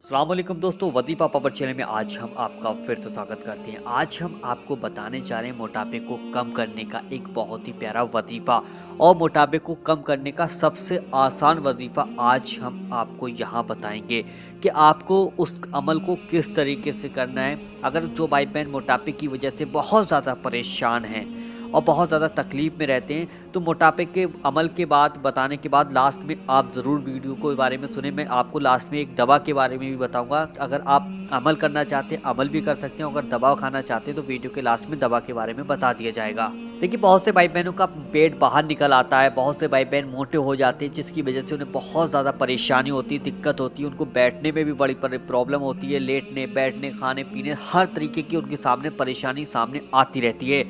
अस्सलाम वालेकुम दोस्तों, वजीफ़ा पापड़ चैनल में आज हम आपका फिर से स्वागत करते हैं। आज हम आपको बताने जा रहे हैं मोटापे को कम करने का एक बहुत ही प्यारा वजीफ़ा और मोटापे को कम करने का सबसे आसान वजीफ़ा आज हम आपको यहाँ बताएंगे कि आपको उस अमल को किस तरीके से करना है। अगर जो भाई बहन मोटापे की वजह से बहुत ज़्यादा परेशान हैं और बहुत ज़्यादा तकलीफ़ में रहते हैं, तो मोटापे के अमल के बाद बताने के बाद लास्ट में आप ज़रूर वीडियो को बारे में सुने। मैं आपको लास्ट में एक दवा के बारे में भी बताऊंगा। अगर आप अमल करना चाहते हैं अमल भी कर सकते हैं, अगर दवा खाना चाहते हैं तो वीडियो के लास्ट में दवा के बारे में बता दिया जाएगा। देखिए, बहुत से भाई बहनों का पेट बाहर निकल आता है, बहुत से भाई बहन मोटे हो जाते हैं, जिसकी वजह से उन्हें बहुत ज़्यादा परेशानी होती है, दिक्कत होती है। उनको बैठने में भी बड़ी प्रॉब्लम होती है, लेटने बैठने खाने पीने हर तरीके की उनके सामने परेशानी सामने आती रहती है।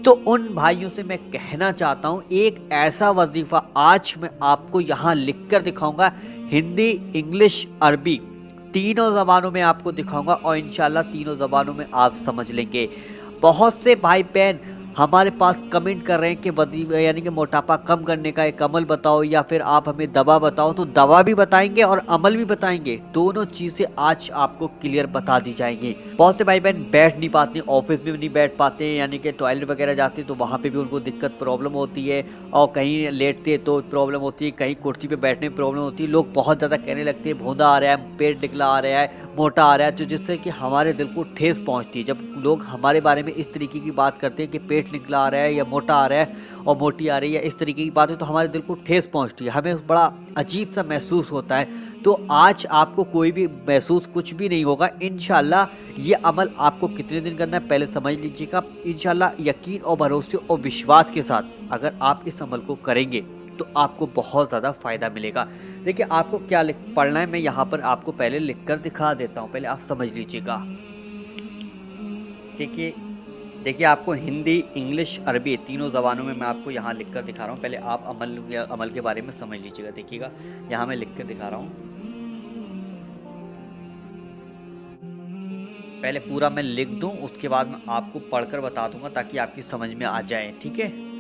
तो उन भाइयों से मैं कहना चाहता हूँ, एक ऐसा वजीफ़ा आज मैं आपको यहाँ लिख कर दिखाऊंगा। हिंदी, इंग्लिश, अरबी तीनों ज़बानों में आपको दिखाऊंगा और इंशाल्लाह तीनों ज़बानों में आप समझ लेंगे। बहुत से भाई बहन हमारे पास कमेंट कर रहे हैं कि वजीफ़ा यानी कि मोटापा कम करने का एक अमल बताओ या फिर आप हमें दवा बताओ। तो दवा भी बताएंगे और अमल भी बताएंगे, दोनों चीज़ें आज आपको क्लियर बता दी जाएंगी। बहुत से भाई बहन बैठ नहीं पाते, ऑफिस में भी नहीं बैठ पाते हैं, यानी कि टॉयलेट वगैरह जाते हैं तो वहाँ पे भी उनको दिक्कत प्रॉब्लम होती है, और कहीं लेटते तो प्रॉब्लम होती है, कहीं कुर्सी पे बैठने में प्रॉब्लम होती है। लोग बहुत ज़्यादा कहने लगते हैं भौंदा आ रहा है, पेट निकला आ रहा है, मोटा आ रहा है, तो जिससे कि हमारे दिल को ठेस पहुँचती है। जब लोग हमारे बारे में इस तरीके की बात करते हैं कि पेट निकला आ रहा है या मोटा आ रहा है और मोटी आ रही है, इस तरीके की बात है, तो हमारे दिल को ठेस पहुँचती है, हमें बड़ा अजीब सा महसूस होता है। तो आज आपको कोई भी महसूस कुछ भी नहीं होगा इंशाल्लाह। ये अमल आपको कितने दिन करना है पहले समझ लीजिएगा। इंशाल्लाह यकीन और भरोसे और विश्वास के साथ अगर आप इस अमल को करेंगे तो आपको बहुत ज़्यादा फ़ायदा मिलेगा। देखिए, आपको क्या पढ़ना है मैं यहाँ पर आपको पहले लिख कर दिखा देता हूँ, पहले आप समझ लीजिएगा। देखिए, आपको हिंदी, इंग्लिश, अरबी तीनों ज़बानों में मैं आपको यहाँ लिख कर दिखा रहा हूँ। पहले आप अमल के बारे में समझ लीजिएगा। देखिएगा, यहाँ मैं लिख कर दिखा रहा हूँ। पहले पूरा मैं लिख दूँ, उसके बाद मैं आपको पढ़कर बता दूंगा ताकि आपकी समझ में आ जाए, ठीक है।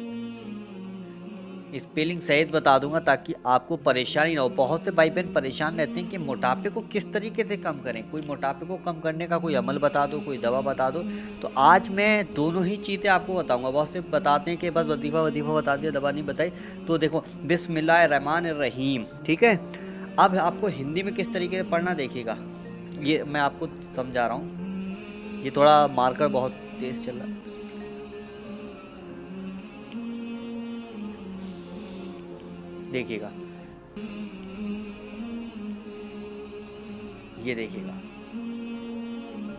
स्पेलिंग सहित बता दूंगा ताकि आपको परेशानी ना हो। बहुत से भाई बहन परेशान रहते हैं कि मोटापे को किस तरीके से कम करें, कोई मोटापे को कम करने का कोई अमल बता दो, कोई दवा बता दो। तो आज मैं दोनों ही चीज़ें आपको बताऊंगा। बहुत से बताते हैं कि बस वजीफ़ा बता दिया, दवा नहीं बताई। तो देखो, बिस्मिल्लाहिर्रहमानिर्रहीम, ठीक है। अब आपको हिंदी में किस तरीके से पढ़ना देखिएगा, ये मैं आपको समझा रहा हूँ। ये थोड़ा मार्कर बहुत तेज़ चल रहा है, देखिएगा, ये देखिएगा,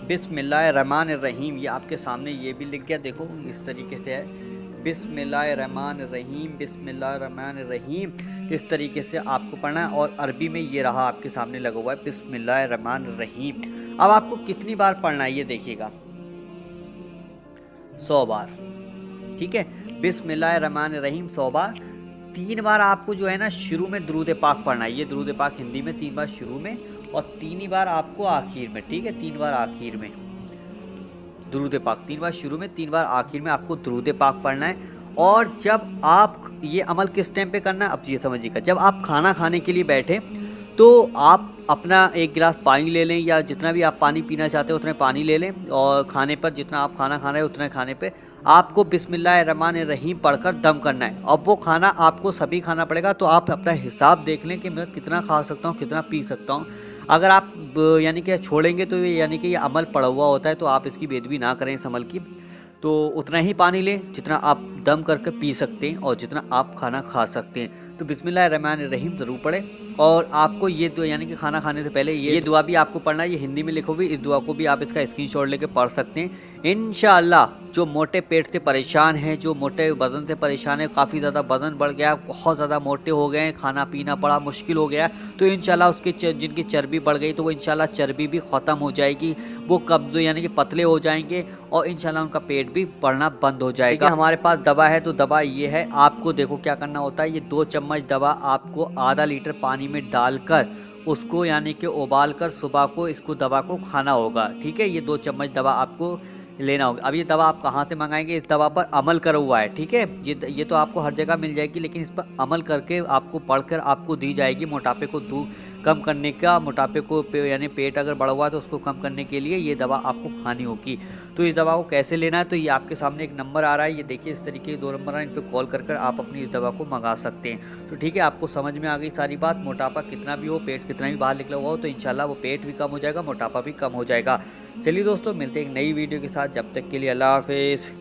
बिस्मिल्लाहिर्रहमानिर्रहीम। ये आपके सामने ये भी लिख गया, देखो इस तरीके से है, बिस्मिल्लाहिर्रहमानिर्रहीम, बिस्मिल्लाहिर्रहमानिर्रहीम। इस तरीके से आपको पढ़ना है। और अरबी में ये रहा आपके सामने लगा हुआ है, बिस्मिल्लाहिर्रहमानिर्रहीम। अब आपको कितनी बार पढ़ना है ये देखिएगा, 100 बार, ठीक है। बिस्मिल्लाहिर्रहमानिर्रहीम 100 बार। 3 बार आपको जो है ना शुरू में दुरूद पाक पढ़ना है। ये दुरूद पाक हिंदी में 3 बार शुरू में और 3 ही बार आपको आखिर में, ठीक है। 3 बार आखिर में दुरूद पाक, 3 बार शुरू में, 3 बार आखिर में आपको दुरूद पाक पढ़ना है। और जब आप ये अमल किस टाइम पे करना है अब ये समझिएगा, जब आप खाना खाने के लिए बैठे तो आप अपना एक गिलास पानी ले लें, या जितना भी आप पानी पीना चाहते हो उतना पानी ले लें। और खाने पर जितना आप खाना खा रहे हैं उतने खाने पे आपको बिस्मिल्लाहिर्रहमानिर्रहीम पढ़कर दम करना है। अब वो खाना आपको सभी खाना पड़ेगा, तो आप अपना हिसाब देख लें कि मैं कितना खा सकता हूँ, कितना पी सकता हूँ। अगर आप यानी कि छोड़ेंगे तो ये यानी कि ये अमल पड़ा हुआ होता है, तो आप इसकी बेदबी ना करें इस अमल की। तो उतना ही पानी लें जितना आप दम करके पी सकते हैं और जितना आप खाना खा सकते हैं। तो बिस्मिल्लाहिर्रहमानिर्रहीम ज़रूर पढ़ें। और आपको ये दुआ यानी कि खाना खाने से पहले ये दुआ भी आपको पढ़ना है। ये हिंदी में लिखो हुई, इस दुआ को भी आप इसका स्क्रीनशॉट लेके पढ़ सकते हैं। इंशाअल्लाह जो मोटे पेट से परेशान हैं, जो मोटे वज़न से परेशान है, काफ़ी ज़्यादा वज़न बढ़ गया, बहुत ज़्यादा मोटे हो गए हैं, खाना पीना बड़ा मुश्किल हो गया, तो इंशाअल्लाह उसके जिनकी चर्बी बढ़ गई तो वो इंशाअल्लाह चर्बी भी ख़त्म हो जाएगी, वो कमज़ोर यानी कि पतले हो जाएंगे और इंशाअल्लाह उनका पेट भी बढ़ना बंद हो जाएगा। हमारे पास दवा है, तो दवा ये है, आपको देखो क्या करना होता है। ये 2 चम्मच दवा आपको आधा लीटर पानी में डालकर उसको यानी कि उबाल कर सुबह को इसको दवा को खाना होगा, ठीक है। ये 2 चम्मच दवा आपको लेना होगा। अब ये दवा आप कहाँ से मंगाएंगे, इस दवा पर अमल करा हुआ है, ठीक है। ये तो आपको हर जगह मिल जाएगी, लेकिन इस पर अमल करके आपको पढ़कर आपको दी जाएगी मोटापे को दूर कम करने का। मोटापे को यानी पेट अगर बढ़ा हुआ है तो उसको कम करने के लिए ये दवा आपको खानी होगी। तो इस दवा को कैसे लेना है, तो ये आपके सामने एक नंबर आ रहा है, ये देखिए इस तरीके के 2 नंबर हैं, इन पर कॉल कर आप अपनी इस दवा को मंगा सकते हैं। तो ठीक है, आपको समझ में आ गई सारी बात। मोटापा कितना भी हो, पेट कितना भी बाहर निकला हुआ हो, तो इंशाल्लाह वो पेट भी कम हो जाएगा, मोटापा भी कम हो जाएगा। चलिए दोस्तों, मिलते हैं एक नई वीडियो के साथ, जब तक के लिए अल्लाह हाफिज़।